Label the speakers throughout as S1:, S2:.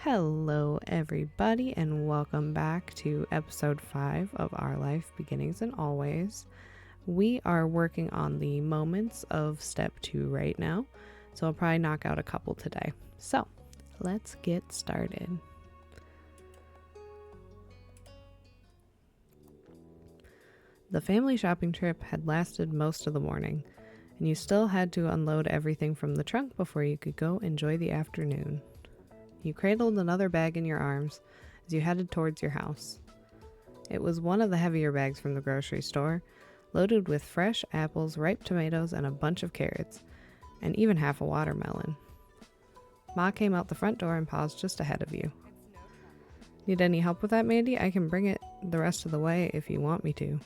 S1: Hello, everybody, and welcome back to episode 5 of Our Life Beginnings and Always. We are working on the moments of step 2 right now, so I'll probably knock out a couple today. So, let's get started. The family shopping trip had lasted most of the morning, and you still had to unload everything from the trunk before you could go enjoy the afternoon. You cradled another bag in your arms as you headed towards your house. It was one of the heavier bags from the grocery store, loaded with fresh apples, ripe tomatoes, and a bunch of carrots, and even half a watermelon. Ma came out the front door and paused just ahead of you. Need any help with that, Mandy? I can bring it the rest of the way if you want me to.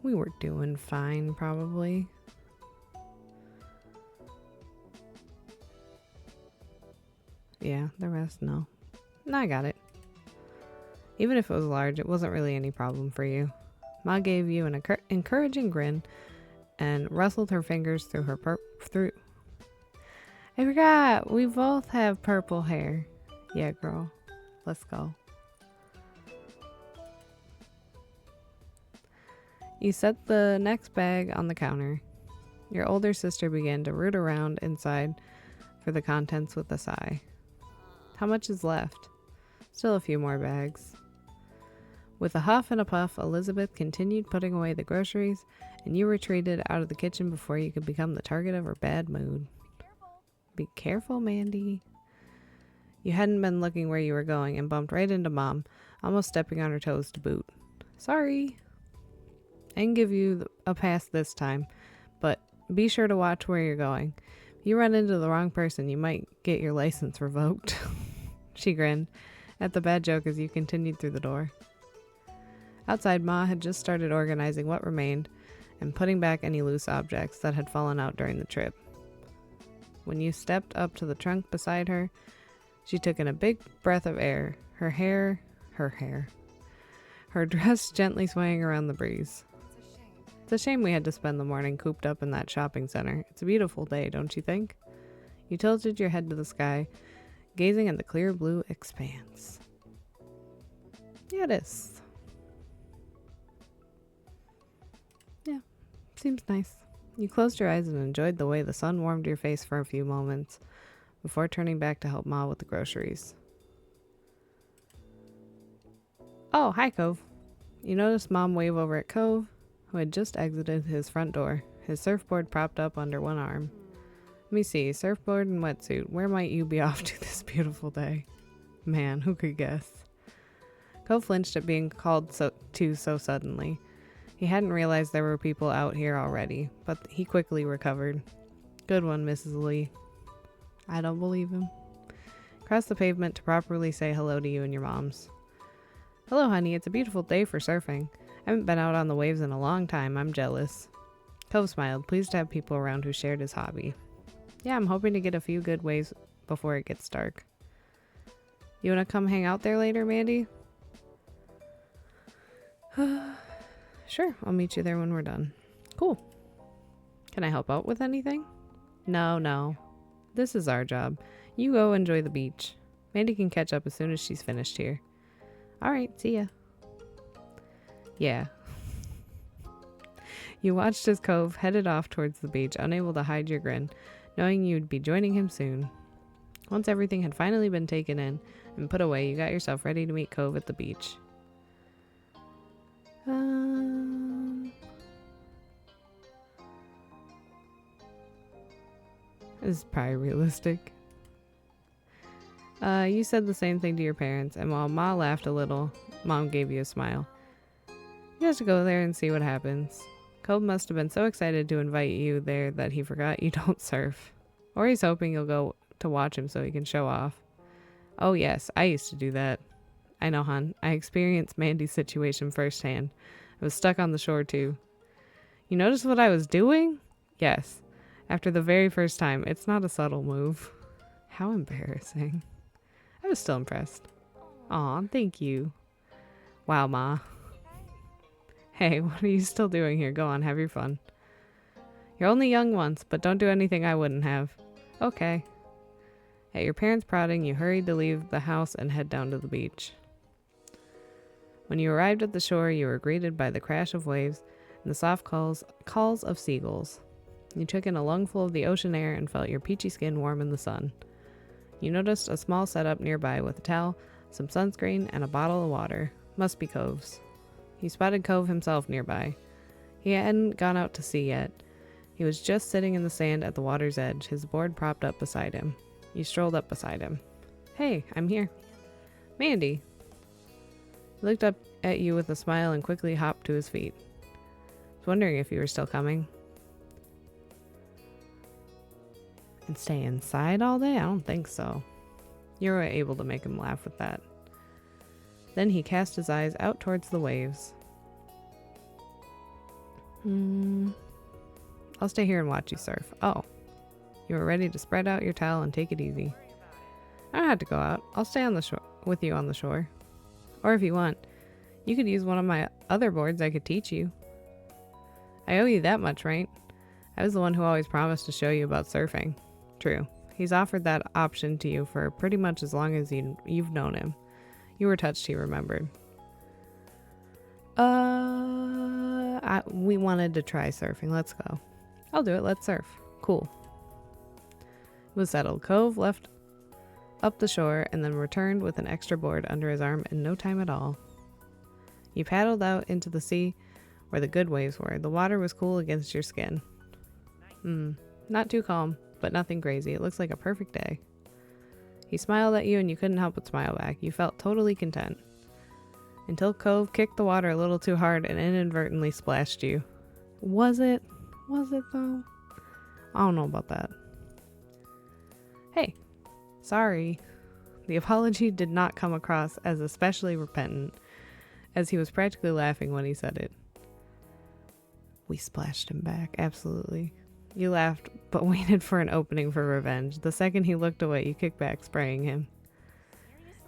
S1: We were doing fine, probably. Yeah, the rest, no. No, I got it. Even if it was large, it wasn't really any problem for you. Ma gave you an encouraging grin and rustled her fingers through her I forgot, we both have purple hair. Yeah, girl. Let's go. You set the next bag on the counter. Your older sister began to root around inside for the contents with a sigh. How much is left? Still a few more bags. With a huff and a puff, Elizabeth continued putting away the groceries, and you retreated out of the kitchen before you could become the target of her bad mood. Be careful, Mandy. You hadn't been looking where you were going and bumped right into Mom, almost stepping on her toes to boot. Sorry. I can give you a pass this time, but be sure to watch where you're going. If you run into the wrong person, you might get your license revoked. She grinned at the bad joke as you continued through the door. Outside, Ma had just started organizing what remained and putting back any loose objects that had fallen out during the trip. When you stepped up to the trunk beside her, she took in a big breath of air, her dress gently swaying around the breeze. It's a shame we had to spend the morning cooped up in that shopping center. It's a beautiful day, don't you think? You tilted your head to the sky, gazing at the clear blue expanse. Yeah, it is. Yeah, seems nice. You closed your eyes and enjoyed the way the sun warmed your face for a few moments before turning back to help Ma with the groceries. Oh, hi, Cove. You noticed Mom wave over at Cove, who had just exited his front door, his surfboard propped up under one arm. Let me see, surfboard and wetsuit. Where might you be off to this beautiful day? Man, who could guess? Cove flinched at being called to so suddenly. He hadn't realized there were people out here already, but he quickly recovered. Good one, Mrs. Leigh. I don't believe him. Crossed the pavement to properly say hello to you and your moms. Hello, honey. It's a beautiful day for surfing. I haven't been out on the waves in a long time. I'm jealous. Cove smiled, pleased to have people around who shared his hobby. Yeah, I'm hoping to get a few good waves before it gets dark. You want to come hang out there later, Mandy? Sure, I'll meet you there when we're done. Cool. Can I help out with anything? No. This is our job. You go enjoy the beach. Mandy can catch up as soon as she's finished here. Alright, see ya. Yeah. You watched as Cove headed off towards the beach, unable to hide your grin, knowing you'd be joining him soon. Once everything had finally been taken in and put away, you got yourself ready to meet Cove at the beach. This is probably realistic. You said the same thing to your parents, and while Ma laughed a little, Mom gave you a smile. You have to go there and see what happens. Cove must have been so excited to invite you there that he forgot you don't surf. Or he's hoping you'll go to watch him so he can show off. Oh yes, I used to do that. I know, hon. I experienced Mandy's situation firsthand. I was stuck on the shore too. You noticed what I was doing? Yes. After the very first time, it's not a subtle move. How embarrassing. I was still impressed. Aw, thank you. Wow, Ma. Hey, what are you still doing here? Go on, have your fun. You're only young once, but don't do anything I wouldn't have. Okay. At your parents' prodding, you hurried to leave the house and head down to the beach. When you arrived at the shore, you were greeted by the crash of waves and the soft calls of seagulls. You took in a lungful of the ocean air and felt your peachy skin warm in the sun. You noticed a small setup nearby with a towel, some sunscreen, and a bottle of water. Must be Cove's. You spotted Cove himself nearby. He hadn't gone out to sea yet. He was just sitting in the sand at the water's edge, his board propped up beside him. You strolled up beside him. Hey, I'm here. Mandy. He looked up at you with a smile and quickly hopped to his feet. I was wondering if you were still coming. And stay inside all day? I don't think so. You were able to make him laugh with that. Then he cast his eyes out towards the waves. I'll stay here and watch you surf. Oh. You were ready to spread out your towel and take it easy. I don't have to go out. I'll stay on the shore with you on the shore. Or if you want, you could use one of my other boards I could teach you. I owe you that much, right? I was the one who always promised to show you about surfing. True. He's offered that option to you for pretty much as long as you've known him. You were touched, he remembered. We wanted to try surfing. Let's go. I'll do it. Let's surf. Cool. It was settled. Cove left up the shore and then returned with an extra board under his arm in no time at all. You paddled out into the sea where the good waves were. The water was cool against your skin. Not too calm, but nothing crazy. It looks like a perfect day. He smiled at you and you couldn't help but smile back. You felt totally content. Until Cove kicked the water a little too hard and inadvertently splashed you. Was it? Was it though? I don't know about that. Hey, sorry. The apology did not come across as especially repentant, as he was practically laughing when he said it. We splashed him back, absolutely. You laughed, but waited for an opening for revenge. The second he looked away, you kicked back, spraying him.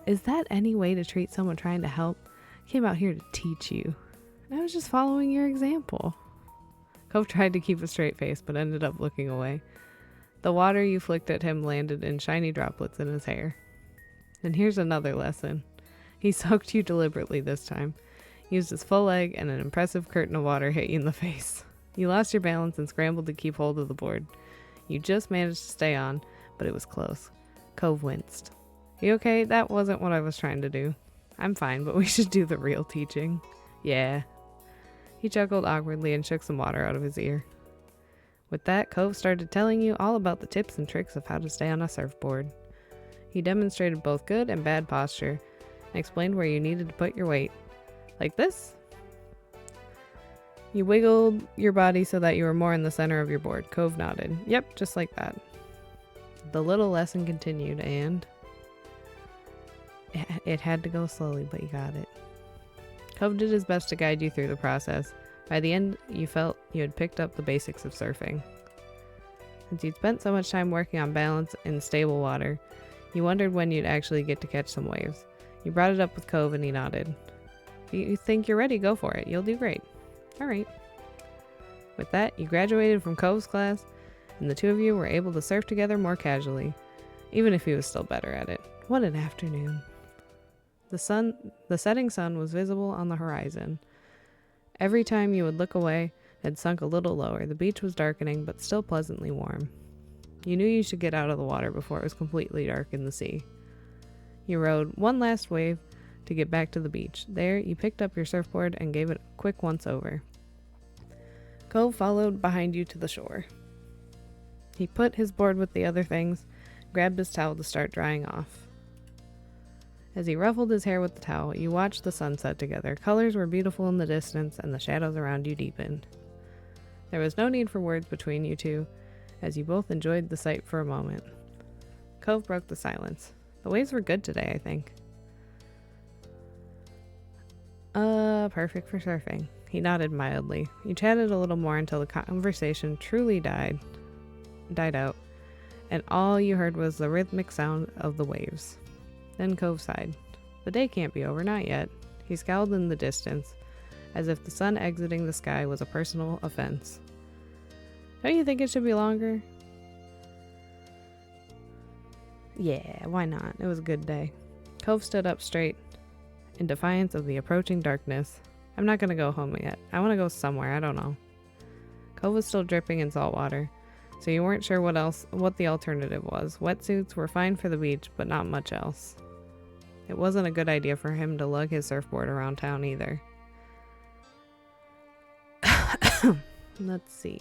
S1: Is that any way to treat someone trying to help? I came out here to teach you. And I was just following your example. Cove tried to keep a straight face, but ended up looking away. The water you flicked at him landed in shiny droplets in his hair. And here's another lesson. He soaked you deliberately this time. Used his full leg and an impressive curtain of water hit you in the face. You lost your balance and scrambled to keep hold of the board. You just managed to stay on, but it was close. Cove winced. You okay? That wasn't what I was trying to do. I'm fine, but we should do the real teaching. Yeah. He chuckled awkwardly and shook some water out of his ear. With that, Cove started telling you all about the tips and tricks of how to stay on a surfboard. He demonstrated both good and bad posture and explained where you needed to put your weight. Like this? You wiggled your body so that you were more in the center of your board. Cove nodded. Yep, just like that. The little lesson continued, and it had to go slowly, but you got it. Cove did his best to guide you through the process. By the end, you felt you had picked up the basics of surfing. Since you'd spent so much time working on balance in stable water, you wondered when you'd actually get to catch some waves. You brought it up with Cove and he nodded. If you think you're ready, go for it. You'll do great. Alright. With that, you graduated from Cove's class, and the two of you were able to surf together more casually, even if he was still better at it. What an afternoon. The setting sun was visible on the horizon. Every time you would look away, it had sunk a little lower. The beach was darkening, but still pleasantly warm. You knew you should get out of the water before it was completely dark in the sea. You rode one last wave to get back to the beach. There, you picked up your surfboard and gave it a quick once-over. Cove followed behind you to the shore. He put his board with the other things, grabbed his towel to start drying off. As he ruffled his hair with the towel, you watched the sunset together. Colors were beautiful in the distance, and the shadows around you deepened. There was no need for words between you two, as you both enjoyed the sight for a moment. Cove broke the silence. The waves were good today, I think. Perfect for surfing. He nodded mildly. You chatted a little more until the conversation truly died out, and all you heard was the rhythmic sound of the waves. Then Cove sighed. The day can't be over, not yet. He scowled in the distance, as if the sun exiting the sky was a personal offense. Don't you think it should be longer? Yeah, why not? It was a good day. Cove stood up straight in defiance of the approaching darkness. I'm not gonna go home yet. I want to go somewhere. I don't know. Cove was still dripping in salt water, so you weren't sure what the alternative was. Wetsuits were fine for the beach, but not much else. It wasn't a good idea for him to lug his surfboard around town either. Let's see.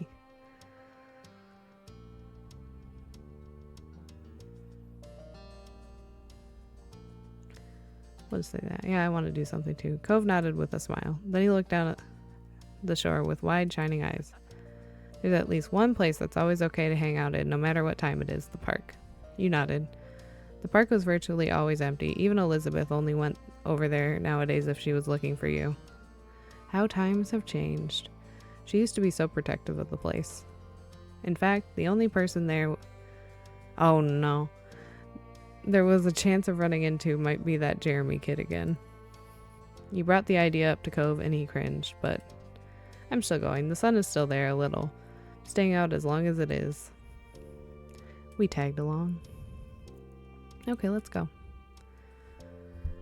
S1: Let's say that. Yeah, I want to do something too. Cove nodded with a smile. Then he looked down at the shore with wide, shining eyes. There's at least one place that's always okay to hang out in, no matter what time it is, the park. You nodded. The park was virtually always empty. Even Elizabeth only went over there nowadays if she was looking for you. How times have changed. She used to be so protective of the place. In fact, the only person there... Oh no. There was a chance of running into might be that Jeremy kid again. You brought the idea up to Cove and he cringed, but I'm still going. The sun is still there a little. Staying out as long as it is. We tagged along. Okay, let's go.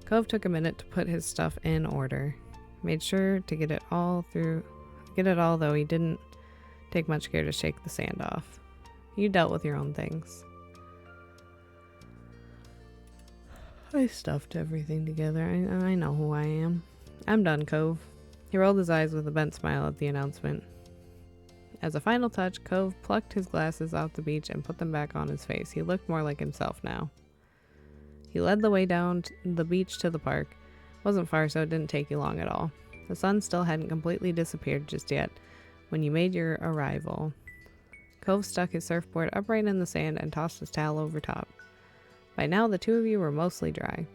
S1: Cove took a minute to put his stuff in order. Made sure to get it all, though he didn't take much care to shake the sand off. You dealt with your own things. I stuffed everything together. I know who I am. I'm done, Cove. He rolled his eyes with a bent smile at the announcement. As a final touch, Cove plucked his glasses off the beach and put them back on his face. He looked more like himself now. He led the way down the beach to the park. It wasn't far, so it didn't take you long at all. The sun still hadn't completely disappeared just yet when you made your arrival. Cove stuck his surfboard upright in the sand and tossed his towel over top. By now, the two of you were mostly dry.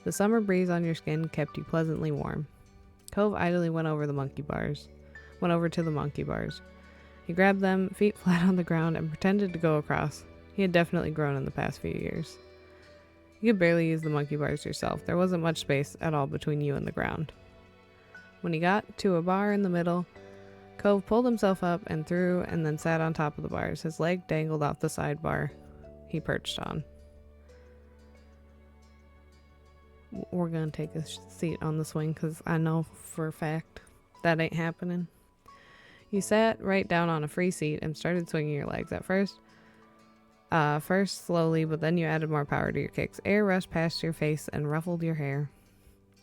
S1: The summer breeze on your skin kept you pleasantly warm. Cove idly went over to the monkey bars. He grabbed them, feet flat on the ground, and pretended to go across. He had definitely grown in the past few years. You could barely use the monkey bars yourself. There wasn't much space at all between you and the ground. When he got to a bar in the middle, Cove pulled himself up and through and then sat on top of the bars. His leg dangled off the side bar he perched on. We're gonna take a seat on the swing because I know for a fact that ain't happening. You sat right down on a free seat and started swinging your legs. At first slowly, but then you added more power to your kicks. Air rushed past your face and ruffled your hair.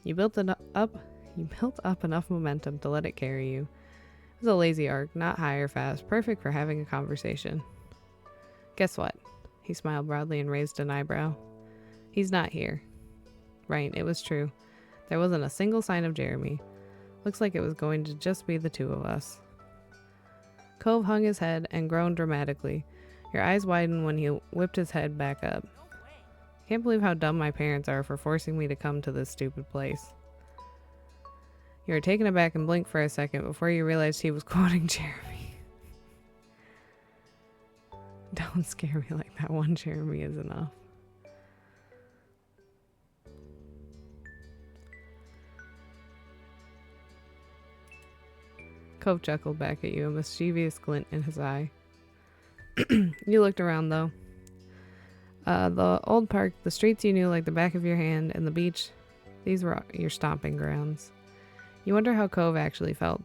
S1: You built up enough momentum to let it carry you. It was a lazy arc, not high or fast, perfect for having a conversation. Guess what? He smiled broadly and raised an eyebrow. He's not here. Right, it was true. There wasn't a single sign of Jeremy. Looks like it was going to just be the two of us. Cove hung his head and groaned dramatically. Your eyes widened when he whipped his head back up. Can't believe how dumb my parents are for forcing me to come to this stupid place. You were taken aback and blinked for a second before you realized he was quoting Jeremy. Don't scare me like that. One Jeremy is enough. Cove chuckled back at you, a mischievous glint in his eye. You looked around, though. The old park, the streets you knew like the back of your hand, and the beach, these were your stomping grounds. You wonder how Cove actually felt.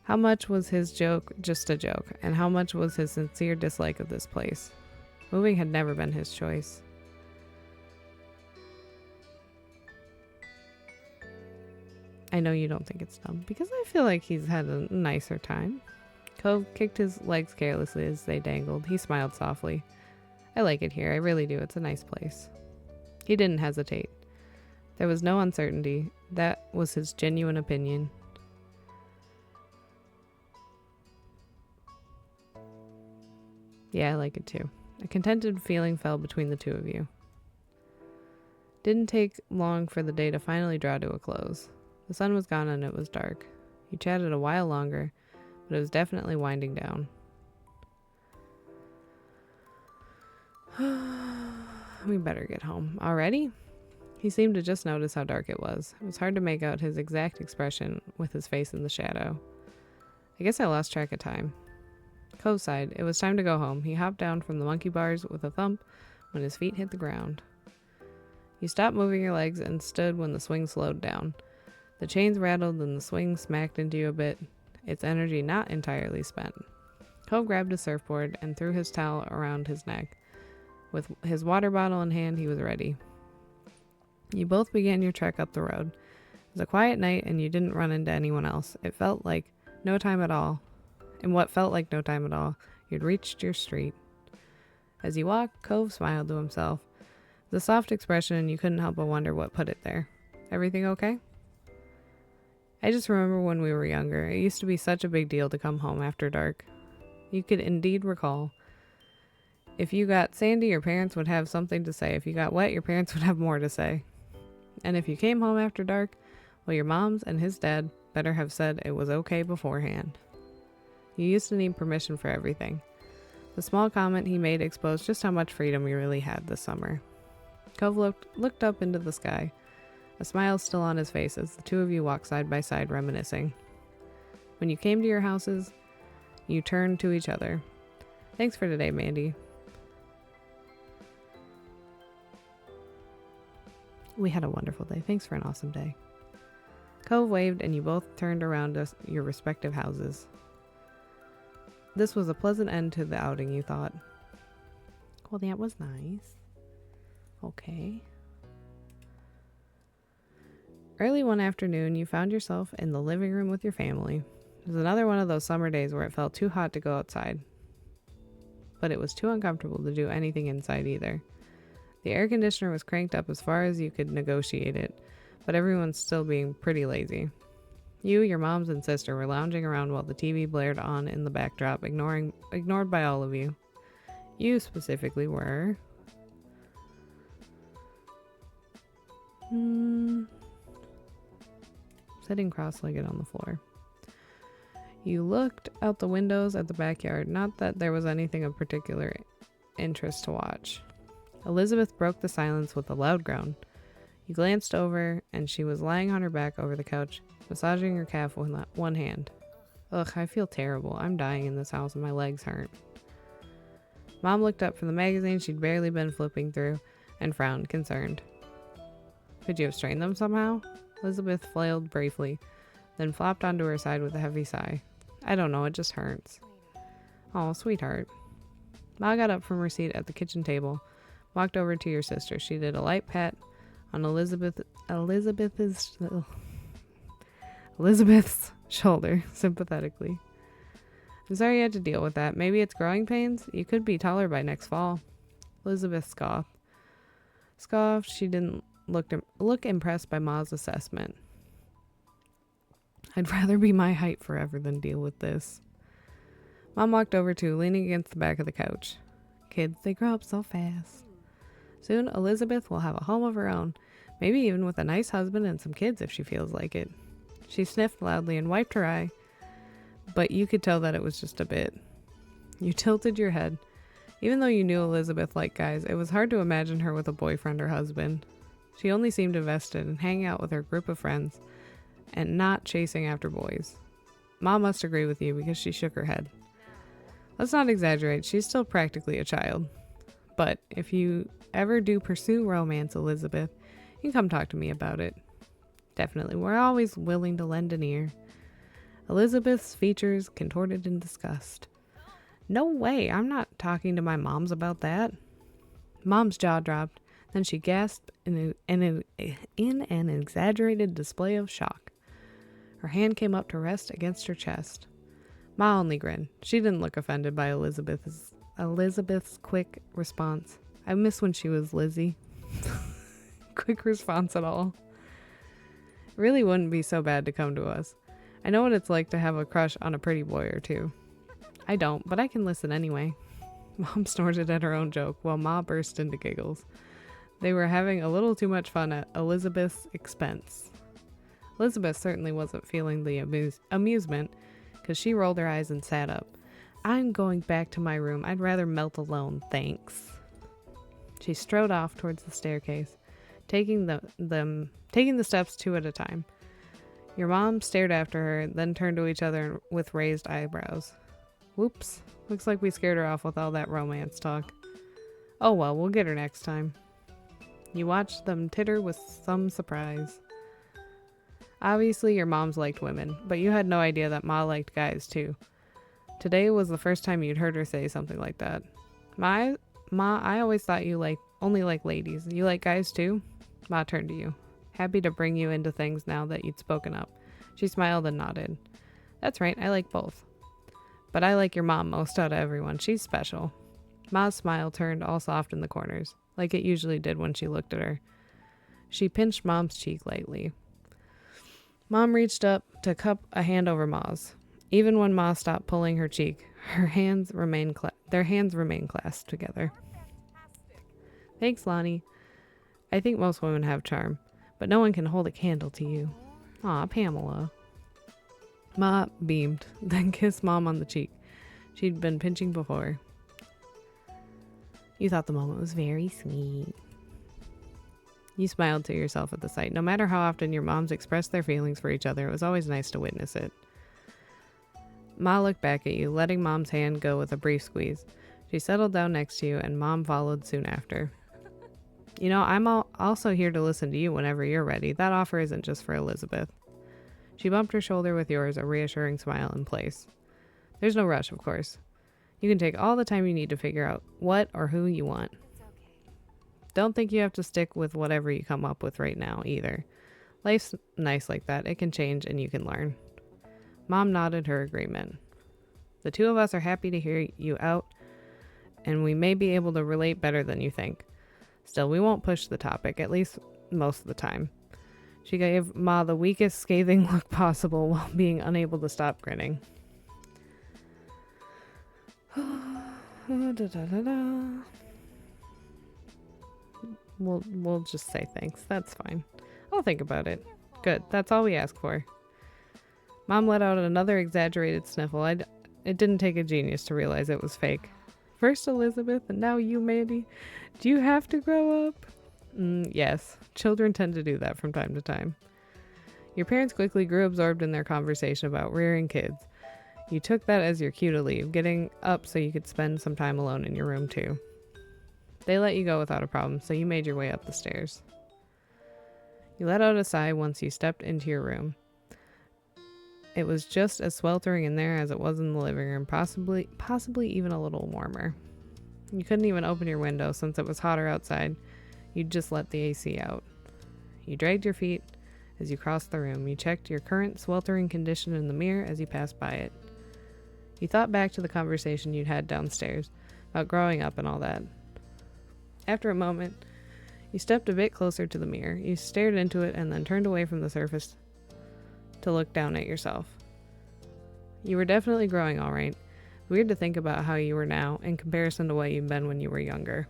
S1: How much was his joke just a joke, and how much was his sincere dislike of this place? Moving had never been his choice. I know you don't think it's dumb, because I feel like he's had a nicer time. Cove kicked his legs carelessly as they dangled. He smiled softly. I like it here, I really do. It's a nice place. He didn't hesitate. There was no uncertainty. That was his genuine opinion. Yeah, I like it too. A contented feeling fell between the two of you. Didn't take long for the day to finally draw to a close. The sun was gone and it was dark. You chatted a while longer, but it was definitely winding down. We better get home. Already? He seemed to just notice how dark it was. It was hard to make out his exact expression with his face in the shadow. I guess I lost track of time. Cove sighed. It was time to go home. He hopped down from the monkey bars with a thump when his feet hit the ground. You stopped moving your legs and stood when the swing slowed down. The chains rattled and the swing smacked into you a bit, its energy not entirely spent. Cove grabbed his surfboard and threw his towel around his neck. With his water bottle in hand, he was ready. You both began your trek up the road. It was a quiet night and you didn't run into anyone else. It felt like no time at all. In what felt like no time at all, you'd reached your street. As you walked, Cove smiled to himself. The soft expression, and you couldn't help but wonder what put it there. Everything okay? I just remember when we were younger, it used to be such a big deal to come home after dark. You could indeed recall. If you got sandy, your parents would have something to say. If you got wet, your parents would have more to say. And if you came home after dark, well, your mom's and his dad better have said it was okay beforehand. You used to need permission for everything. The small comment he made exposed just how much freedom you really had this summer. Cove looked up into the sky, a smile still on his face as the two of you walked side by side reminiscing. When you came to your houses, you turned to each other. Thanks for today, Mandy. We had a wonderful day. Thanks for an awesome day. Cove waved and you both turned around to your respective houses. This was a pleasant end to the outing, you thought. Well, that was nice. Okay. Early one afternoon, you found yourself in the living room with your family. It was another one of those summer days where it felt too hot to go outside. But it was too uncomfortable to do anything inside either. The air conditioner was cranked up as far as you could negotiate it, but everyone's still being pretty lazy. You, your moms, and sister were lounging around while the TV blared on in the backdrop, ignored by all of you. You specifically were... sitting cross-legged on the floor. You looked out the windows at the backyard, not that there was anything of particular interest to watch. Elizabeth broke the silence with a loud groan. You glanced over, and she was lying on her back over the couch, massaging her calf with one hand. Ugh, I feel terrible. I'm dying in this house and my legs hurt. Mom looked up from the magazine she'd barely been flipping through and frowned, concerned. Could you have strained them somehow? Elizabeth flailed briefly, then flopped onto her side with a heavy sigh. I don't know, it just hurts. Oh, sweetheart. Ma got up from her seat at the kitchen table, walked over to your sister. She did a light pat on Elizabeth's shoulder, sympathetically. I'm sorry you had to deal with that. Maybe it's growing pains? You could be taller by next fall. Elizabeth scoffed. She didn't look impressed by Ma's assessment. I'd rather be my height forever than deal with this. Mom walked over too, leaning against the back of the couch. Kids, they grow up so fast. Soon, Elizabeth will have a home of her own, maybe even with a nice husband and some kids if she feels like it. She sniffed loudly and wiped her eye, but you could tell that it was just a bit. You tilted your head. Even though you knew Elizabeth liked guys, it was hard to imagine her with a boyfriend or husband. She only seemed invested in hanging out with her group of friends and not chasing after boys. Mom must agree with you because she shook her head. Let's not exaggerate, she's still practically a child. But if you ever do pursue romance, Elizabeth, you can come talk to me about it. Definitely, we're always willing to lend an ear. Elizabeth's features contorted in disgust. No way, I'm not talking to my moms about that. Mom's jaw dropped. Then she gasped in an exaggerated display of shock. Her hand came up to rest against her chest. Ma only grinned. She didn't look offended by Elizabeth's quick response. I miss when she was Lizzie. Quick response at all. It really wouldn't be so bad to come to us. I know what it's like to have a crush on a pretty boy or two. I don't, but I can listen anyway. Mom snorted at her own joke while Ma burst into giggles. They were having a little too much fun at Elizabeth's expense. Elizabeth certainly wasn't feeling the amusement because she rolled her eyes and sat up. I'm going back to my room. I'd rather melt alone, thanks. She strode off towards the staircase, taking the steps two at a time. Your mom stared after her, then turned to each other with raised eyebrows. Whoops. Looks like we scared her off with all that romance talk. Oh well, we'll get her next time. You watched them titter with some surprise. Obviously, your moms liked women, but you had no idea that Ma liked guys too. Today was the first time you'd heard her say something like that. Ma, I always thought you only like ladies. You like guys too? Ma turned to you, happy to bring you into things now that you'd spoken up. She smiled and nodded. That's right, I like both. But I like your mom most out of everyone. She's special. Ma's smile turned all soft in the corners, like it usually did when she looked at her. She pinched Mom's cheek lightly. Mom reached up to cup a hand over Ma's. Even when Ma stopped pulling her cheek, their hands remained clasped together. Thanks, Lonnie. I think most women have charm, but no one can hold a candle to you. Aw, Pamela. Ma beamed, then kissed Mom on the cheek. She'd been pinching before. You thought the moment was very sweet. You smiled to yourself at the sight. No matter how often your moms expressed their feelings for each other, it was always nice to witness it. Ma looked back at you, letting Mom's hand go with a brief squeeze. She settled down next to you, and Mom followed soon after. You know, I'm also here to listen to you whenever you're ready. That offer isn't just for Elizabeth. She bumped her shoulder with yours, a reassuring smile in place. There's no rush, of course. You can take all the time you need to figure out what or who you want. Don't think you have to stick with whatever you come up with right now, either. Life's nice like that. It can change and you can learn. Mom nodded her agreement. The two of us are happy to hear you out, and we may be able to relate better than you think. Still, we won't push the topic, at least most of the time. She gave Ma the weakest scathing look possible while being unable to stop grinning. We'll just say thanks. That's fine. I'll think about it. Good. That's all we ask for. Mom let out another exaggerated sniffle. It didn't take a genius to realize it was fake. First Elizabeth and now you, Mandy. Do you have to grow up? Yes. Children tend to do that from time to time. Your parents quickly grew absorbed in their conversation about rearing kids. You took that as your cue to leave, getting up so you could spend some time alone in your room too. They let you go without a problem, so you made your way up the stairs. You let out a sigh once you stepped into your room. It was just as sweltering in there as it was in the living room, possibly even a little warmer. You couldn't even open your window since it was hotter outside. You'd just let the AC out. You dragged your feet as you crossed the room. You checked your current sweltering condition in the mirror as you passed by it. You thought back to the conversation you'd had downstairs about growing up and all that. After a moment, you stepped a bit closer to the mirror. You stared into it and then turned away from the surface to look down at yourself. You were definitely growing all right. Weird to think about how you were now in comparison to what you'd been when you were younger.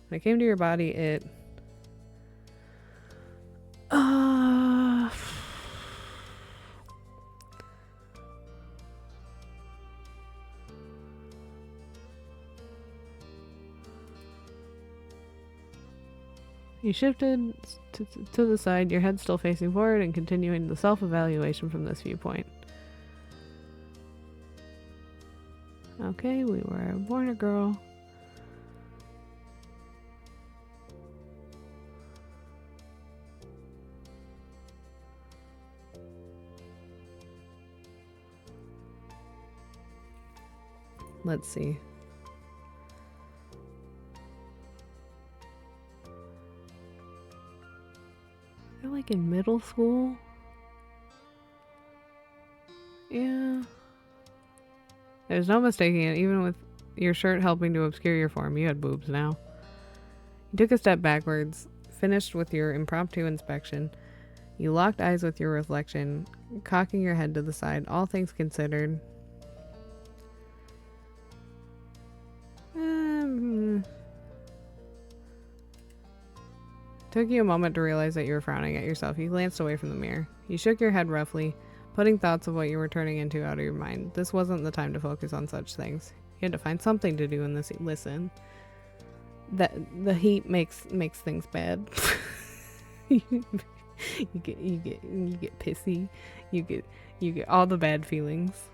S1: When it came to your body, it... You shifted to the side, your head still facing forward and continuing the self-evaluation from this viewpoint. Okay, we were born a girl. Let's see. You're like in middle school? Yeah. There's no mistaking it, even with your shirt helping to obscure your form. You had boobs now. You took a step backwards, finished with your impromptu inspection. You locked eyes with your reflection, cocking your head to the side, all things considered. Took you a moment to realize that you were frowning at yourself. You glanced away from the mirror. You shook your head roughly, putting thoughts of what you were turning into out of your mind. This wasn't the time to focus on such things. You had to find something to do in this. Listen, that the heat makes things bad. you get pissy. You get all the bad feelings.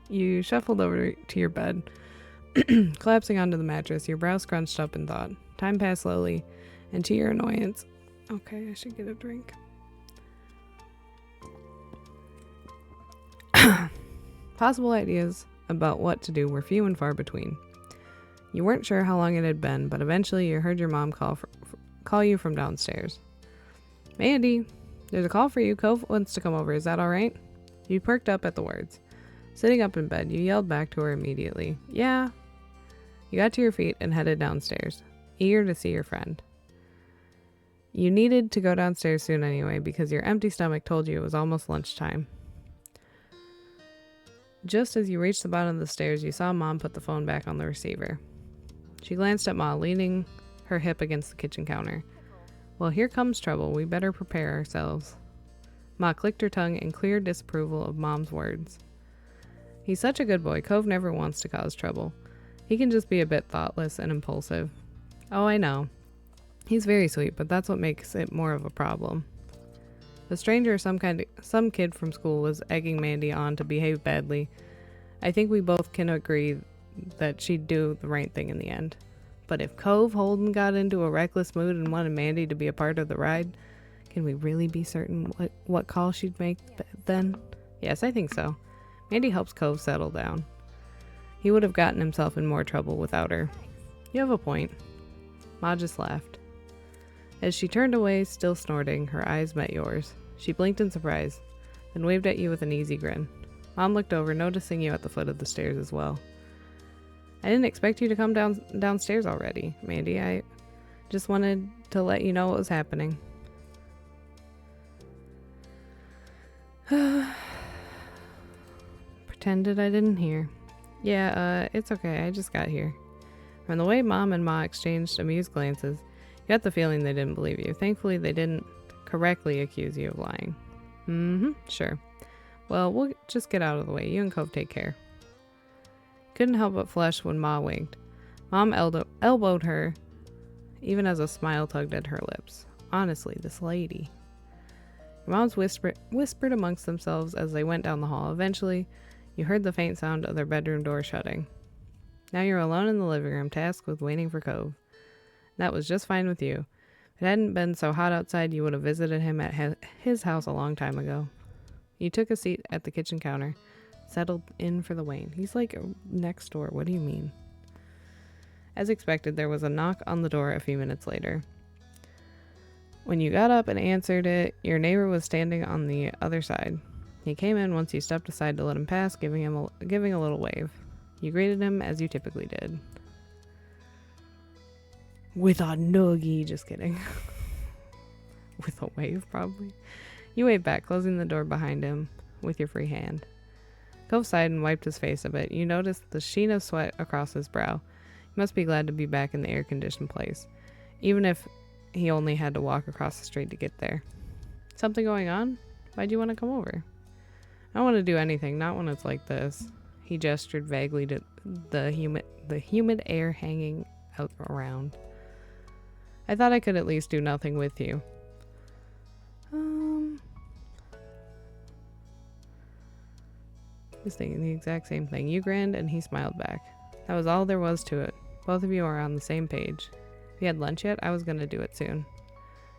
S1: You shuffled over to your bed, collapsing onto the mattress, your brow scrunched up in thought. Time passed slowly, and to your annoyance... Okay, I should get a drink. Possible ideas about what to do were few and far between. You weren't sure how long it had been, but eventually you heard your mom call you from downstairs. Mandy, there's a call for you. Cove wants to come over. Is that all right? You perked up at the words. Sitting up in bed, you yelled back to her immediately. Yeah. You got to your feet and headed downstairs, eager to see your friend. You needed to go downstairs soon anyway because your empty stomach told you it was almost lunchtime. Just as you reached the bottom of the stairs, you saw Mom put the phone back on the receiver. She glanced at Ma, leaning her hip against the kitchen counter. Well, here comes trouble. We better prepare ourselves. Ma clicked her tongue in clear disapproval of Mom's words. He's such a good boy. Cove never wants to cause trouble. He can just be a bit thoughtless and impulsive. Oh, I know. He's very sweet, but that's what makes it more of a problem. The stranger or some kid from school was egging Mandy on to behave badly. I think we both can agree that she'd do the right thing in the end. But if Cove Holden got into a reckless mood and wanted Mandy to be a part of the ride, can we really be certain what call she'd make then? Yes, I think so. Mandy helps Cove settle down. He would have gotten himself in more trouble without her. You have a point. Ma just laughed. As she turned away, still snorting, her eyes met yours. She blinked in surprise, then waved at you with an easy grin. Mom looked over, noticing you at the foot of the stairs as well. I didn't expect you to come downstairs already, Mandy. I just wanted to let you know what was happening. Pretended I didn't hear. Yeah, it's okay. I just got here. From the way Mom and Ma exchanged amused glances, you got the feeling they didn't believe you. Thankfully, they didn't correctly accuse you of lying. Sure. Well, we'll just get out of the way. You and Cove take care. Couldn't help but flush when Ma winked. Mom elbowed her, even as a smile tugged at her lips. Honestly, this lady. Your moms whispered amongst themselves as they went down the hall. Eventually, you heard the faint sound of their bedroom door shutting. Now you're alone in the living room, tasked with waiting for Cove. That was just fine with you. If it hadn't been so hot outside, you would have visited him at his house a long time ago. You took a seat at the kitchen counter, settled in for the wane. He's like next door. What do you mean? As expected, there was a knock on the door a few minutes later. When you got up and answered it, your neighbor was standing on the other side. He came in once you stepped aside to let him pass, giving a little wave. You greeted him as you typically did. With a noogie. Just kidding. With a wave, probably. You waved back, closing the door behind him with your free hand. Cove sighed and wiped his face a bit. You noticed the sheen of sweat across his brow. He must be glad to be back in the air-conditioned place, even if he only had to walk across the street to get there. Something going on? Why'd you want to come over? I don't want to do anything, not when it's like this. He gestured vaguely to the humid air hanging out around. I thought I could at least do nothing with you. He was thinking the exact same thing. You grinned and he smiled back. That was all there was to it. Both of you are on the same page. If you had lunch yet, I was going to do it soon.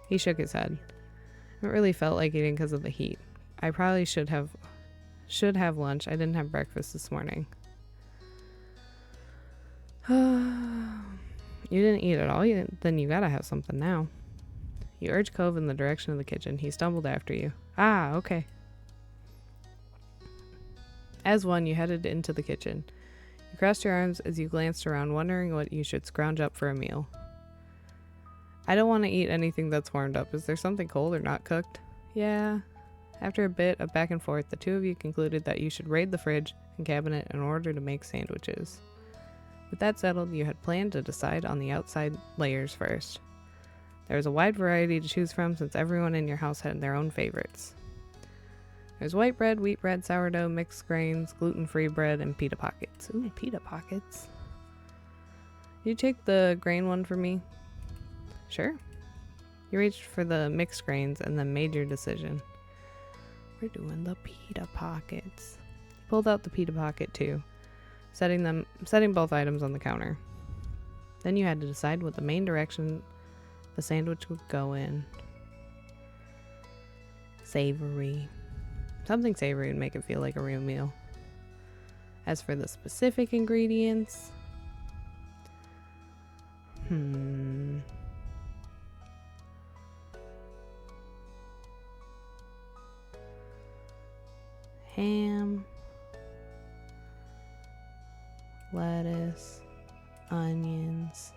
S1: He shook his head. It really felt like eating because of the heat. I probably should have lunch. I didn't have breakfast this morning. You didn't eat at all? Then you gotta have something now. You urged Cove in the direction of the kitchen. He stumbled after you. Ah, okay. As one, you headed into the kitchen. You crossed your arms as you glanced around, wondering what you should scrounge up for a meal. I don't want to eat anything that's warmed up. Is there something cold or not cooked? Yeah. After a bit of back and forth, the two of you concluded that you should raid the fridge and cabinet in order to make sandwiches. With that settled, you had planned to decide on the outside layers first. There was a wide variety to choose from since everyone in your house had their own favorites. There's white bread, wheat bread, sourdough, mixed grains, gluten-free bread, and pita pockets. Ooh, pita pockets. You take the grain one for me? Sure. You reached for the mixed grains and then made your decision. We're doing the pita pockets. pulled out the pita pocket too, setting both items on the counter. Then you had to decide what the main direction the sandwich would go in. Savory. Something savory would make it feel like a real meal. As for the specific ingredients, ham, lettuce, onions.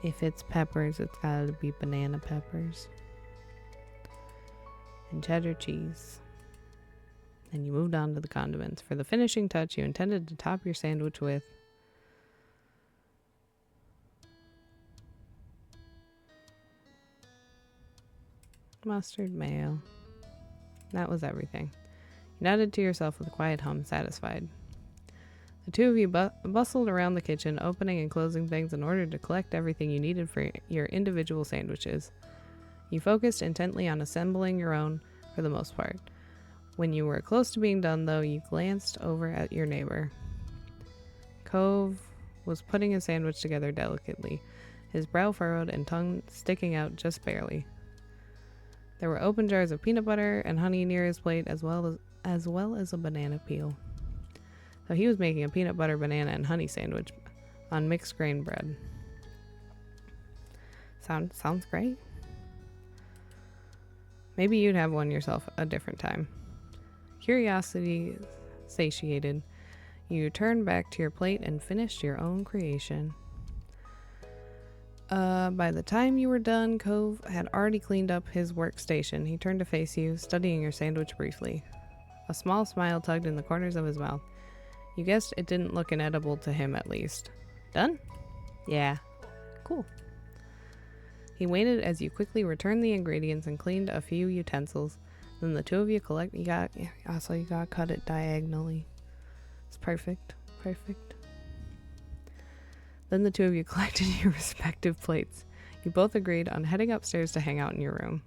S1: If it's peppers, it's gotta be banana peppers. And cheddar cheese. Then you moved on to the condiments. For the finishing touch, you intended to top your sandwich with mustard mayo. That was everything. You nodded to yourself with a quiet hum, satisfied. The two of you bustled around the kitchen, opening and closing things in order to collect everything you needed for your individual sandwiches. You focused intently on assembling your own for the most part. When you were close to being done, though, you glanced over at your neighbor. Cove was putting his sandwich together delicately, his brow furrowed and tongue sticking out just barely. There were open jars of peanut butter and honey near his plate, as well as a banana peel. So he was making a peanut butter, banana, and honey sandwich on mixed grain bread. Sounds great. Maybe you'd have one yourself a different time. Curiosity satiated, you turned back to your plate and finished your own creation. By the time you were done, Cove had already cleaned up his workstation. He turned to face you, studying your sandwich briefly. A small smile tugged in the corners of his mouth. You guessed it didn't look inedible to him, at least. Done? Yeah. Cool. He waited as you quickly returned the ingredients and cleaned a few utensils. Then the two of you you gotta cut it diagonally. It's perfect. Then the two of you collected your respective plates. You both agreed on heading upstairs to hang out in your room.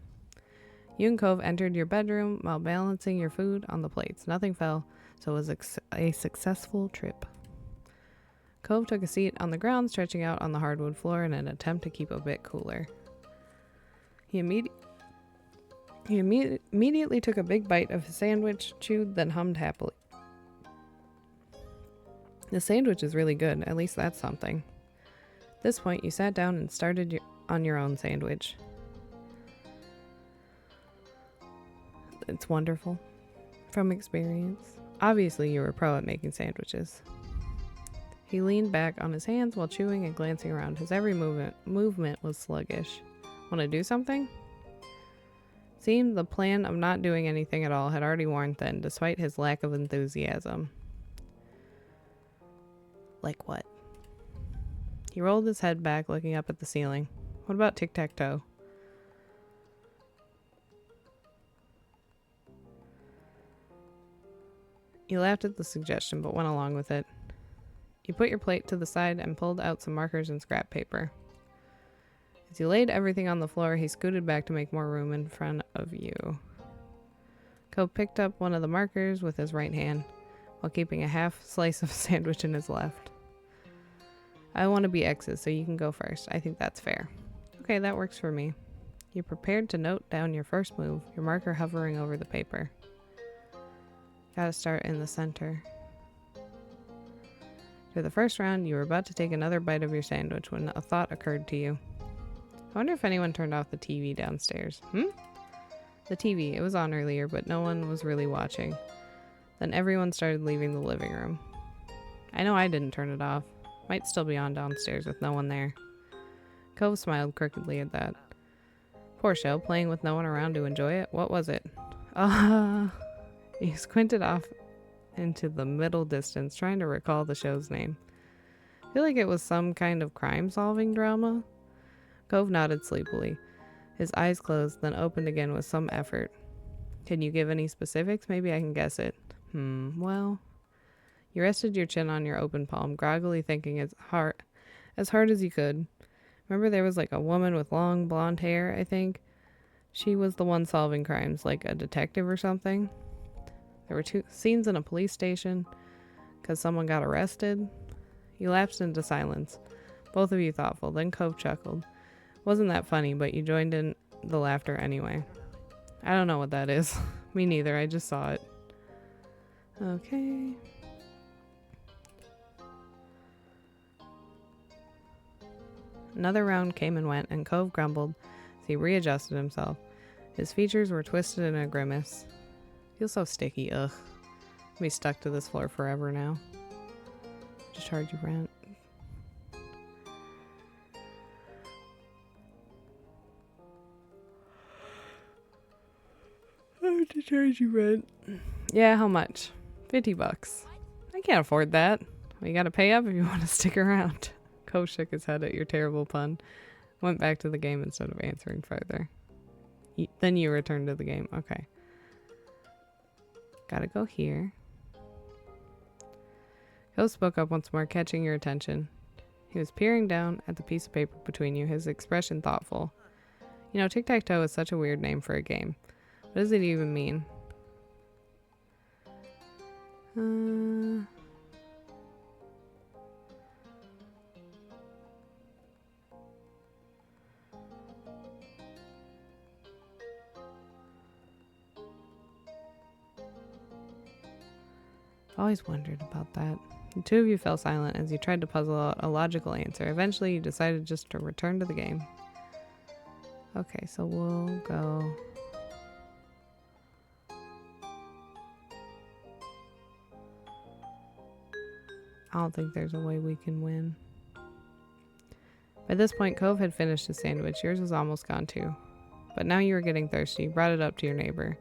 S1: You and Cove entered your bedroom while balancing your food on the plates. Nothing fell, so it was a successful trip. Cove took a seat on the ground, stretching out on the hardwood floor in an attempt to keep a bit cooler. He immediately took a big bite of his sandwich, chewed, then hummed happily. The sandwich is really good, at least that's something. At this point, you sat down and started on your own sandwich. It's wonderful. From experience. Obviously, you were a pro at making sandwiches. He leaned back on his hands while chewing and glancing around. His every movement was sluggish. Want to do something? Seemed the plan of not doing anything at all had already worn thin, despite his lack of enthusiasm. Like what? He rolled his head back, looking up at the ceiling. What about tic-tac-toe? You laughed at the suggestion, but went along with it. You put your plate to the side and pulled out some markers and scrap paper. As you laid everything on the floor, he scooted back to make more room in front of you. Cove picked up one of the markers with his right hand, while keeping a half slice of sandwich in his left. I want to be X's, so you can go first. I think that's fair. Okay, that works for me. You prepared to note down your first move, your marker hovering over the paper. Gotta start in the center. For the first round, you were about to take another bite of your sandwich when a thought occurred to you. I wonder if anyone turned off the TV downstairs. The TV, it was on earlier, but no one was really watching. Then everyone started leaving the living room. I know I didn't turn it off. Might still be on downstairs with no one there. Cove smiled crookedly at that. Poor show, playing with no one around to enjoy it. What was it? He squinted off into the middle distance, trying to recall the show's name. I feel like it was some kind of crime-solving drama. Cove nodded sleepily. His eyes closed, then opened again with some effort. Can you give any specifics? Maybe I can guess it. Well... You rested your chin on your open palm, groggily thinking as hard as you could. Remember there was like a woman with long blonde hair, I think? She was the one solving crimes, like a detective or something. There were 2 scenes in a police station because someone got arrested. You lapsed into silence, both of you thoughtful. Then Cove chuckled. Wasn't that funny, but you joined in the laughter anyway. I don't know what that is. Me neither, I just saw it. Okay. Another round came and went, and Cove grumbled as he readjusted himself. His features were twisted in a grimace. Feels so sticky, ugh. I'll be stuck to this floor forever now. Just charge you rent. I have to charge you rent. Yeah, how much? $50. I can't afford that. Well, you gotta pay up if you want to stick around. Cove shook his head at your terrible pun. Went back to the game instead of answering further. Then you returned to the game. Okay. Gotta go here. Cove spoke up once more, catching your attention. He was peering down at the piece of paper between you, his expression thoughtful. You know, tic-tac-toe is such a weird name for a game. What does it even mean? Always wondered about that. The 2 of you fell silent as you tried to puzzle out a logical answer. Eventually, you decided just to return to the game. Okay, so we'll go... I don't think there's a way we can win. By this point, Cove had finished his sandwich. Yours was almost gone too. But now you were getting thirsty. You brought it up to your neighbor.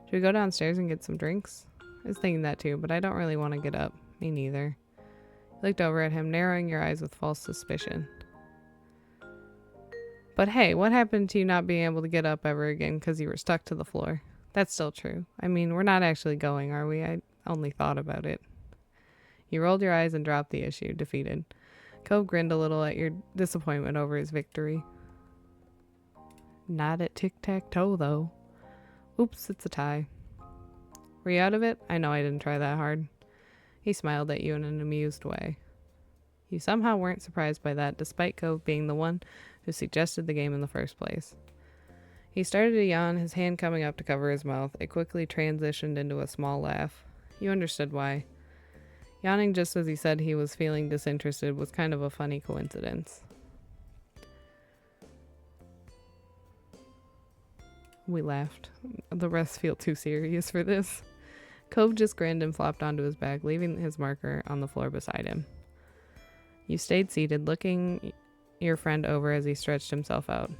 S1: Should we go downstairs and get some drinks? I was thinking that too, but I don't really want to get up. Me neither. You looked over at him, narrowing your eyes with false suspicion. But hey, what happened to you not being able to get up ever again because you were stuck to the floor? That's still true. I mean, we're not actually going, are we? I only thought about it. You rolled your eyes and dropped the issue, defeated. Cove grinned a little at your disappointment over his victory. Not at tic-tac-toe, though. Oops, it's a tie. Were you out of it? I know I didn't try that hard. He smiled at you in an amused way. You somehow weren't surprised by that, despite Cove being the one who suggested the game in the first place. He started to yawn, his hand coming up to cover his mouth. It quickly transitioned into a small laugh. You understood why. Yawning just as he said he was feeling disinterested was kind of a funny coincidence. We laughed. The rest feel too serious for this. Cove just grinned and flopped onto his back, leaving his marker on the floor beside him. You stayed seated, looking your friend over as he stretched himself out.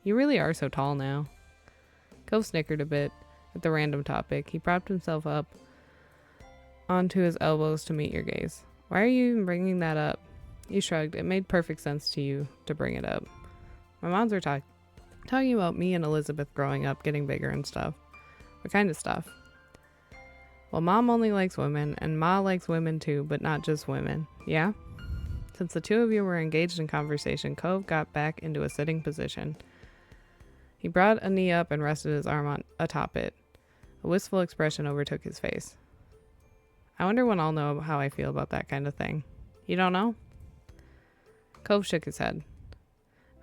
S1: You really are so tall now. Cove snickered a bit at the random topic. He propped himself up onto his elbows to meet your gaze. Why are you even bringing that up? You shrugged. It made perfect sense to you to bring it up. My moms were talking about me and Elizabeth growing up, getting bigger and stuff. What kind of stuff? Well, Mom only likes women, and Ma likes women too, but not just women. Yeah? Since the 2 of you were engaged in conversation, Cove got back into a sitting position. He brought a knee up and rested his arm atop it. A wistful expression overtook his face. I wonder when I'll know how I feel about that kind of thing. You don't know? Cove shook his head.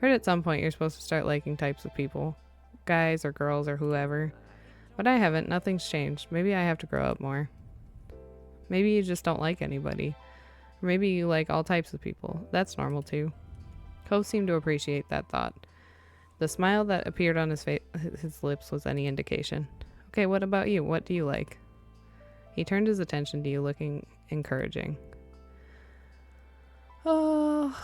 S1: Heard at some point you're supposed to start liking types of people. Guys or girls or whoever. But I haven't. Nothing's changed. Maybe I have to grow up more. Maybe you just don't like anybody. Or maybe you like all types of people. That's normal too. Cove seemed to appreciate that thought. The smile that appeared on his lips was any indication. Okay, what about you? What do you like? He turned his attention to you, looking encouraging. Oh.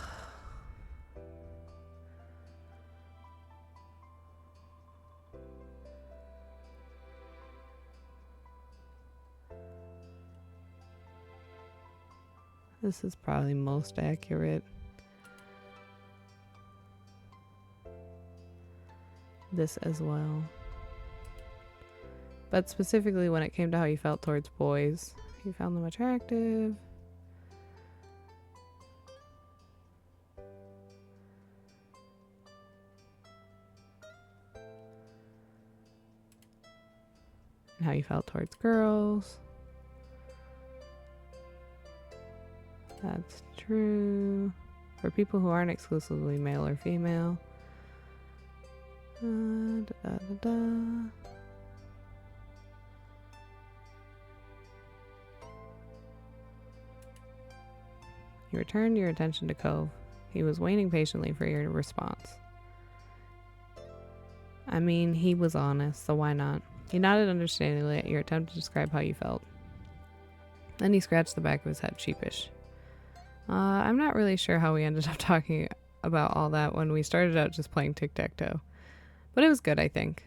S1: This is probably most accurate. This as well. But specifically when it came to how you felt towards boys. You found them attractive. and how you felt towards girls. That's true. For people who aren't exclusively male or female. You returned your attention to Cove. He was waiting patiently for your response. I mean, he was honest, so why not? He nodded understandingly at your attempt to describe how you felt. Then he scratched the back of his head, sheepish. I'm not really sure how we ended up talking about all that when we started out just playing tic-tac-toe. But it was good, I think.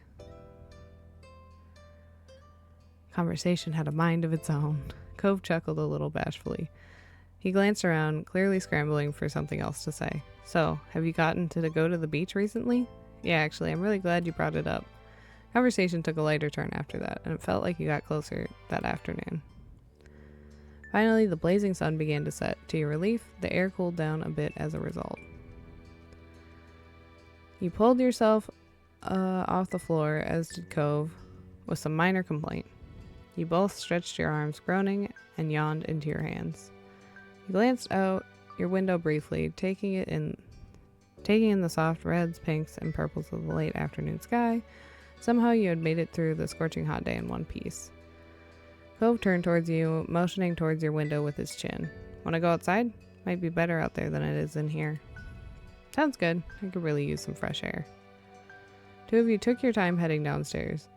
S1: Conversation had a mind of its own. Cove chuckled a little bashfully. He glanced around, clearly scrambling for something else to say. So, have you gotten to go to the beach recently? Yeah, actually, I'm really glad you brought it up. Conversation took a lighter turn after that, and it felt like you got closer that afternoon. Finally, the blazing sun began to set. To your relief, the air cooled down a bit as a result. You pulled yourself off the floor, as did Cove, with some minor complaint. You both stretched your arms, groaning, and yawned into your hands. You glanced out your window briefly, taking in the soft reds, pinks, and purples of the late afternoon sky. Somehow you had made it through the scorching hot day in one piece. Cove turned towards you, motioning towards your window with his chin. Want to go outside? Might be better out there than it is in here. Sounds good. I could really use some fresh air. Two of you took your time heading downstairs.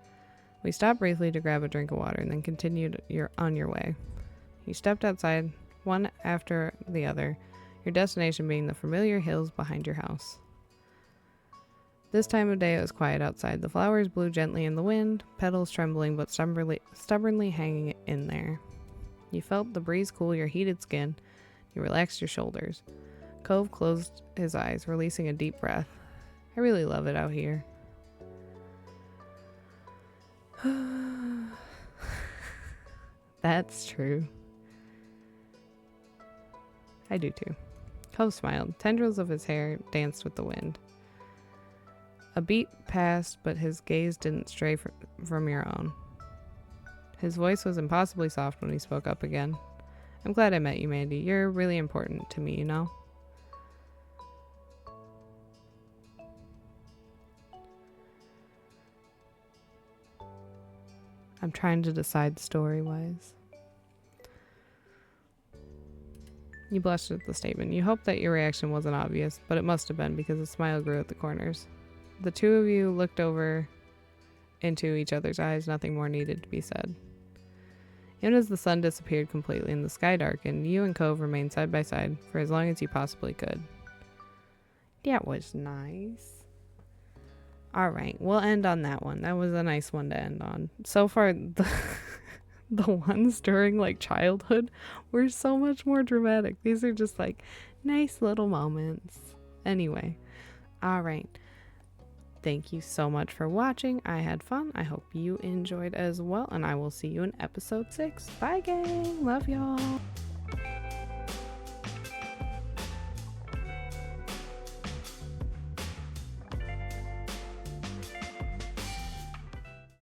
S1: We stopped briefly to grab a drink of water and then continued on your way. You stepped outside, one after the other, your destination being the familiar hills behind your house. This time of day it was quiet outside. The flowers blew gently in the wind, petals trembling but stubbornly hanging in there. You felt the breeze cool your heated skin. You relaxed your shoulders. Cove closed his eyes, releasing a deep breath. I really love it out here. That's true. I do too. Cove smiled. Tendrils of his hair danced with the wind. A beat passed, but his gaze didn't stray from your own. His voice was impossibly soft when he spoke up again. I'm glad I met you, Mandy. You're really important to me, you know? I'm trying to decide story-wise. You blushed at the statement. You hoped that your reaction wasn't obvious, but it must have been because a smile grew at the corners. The two of you looked over into each other's eyes. Nothing more needed to be said. Even as the sun disappeared completely and the sky darkened, you and Cove remained side by side for as long as you possibly could. That was nice. Alright, we'll end on that one. That was a nice one to end on. So far, the ones during like childhood were so much more dramatic. These are just like nice little moments. Anyway, alright. Thank you so much for watching. I had fun. I hope you enjoyed as well. And I will see you in episode 6. Bye, gang. Love y'all.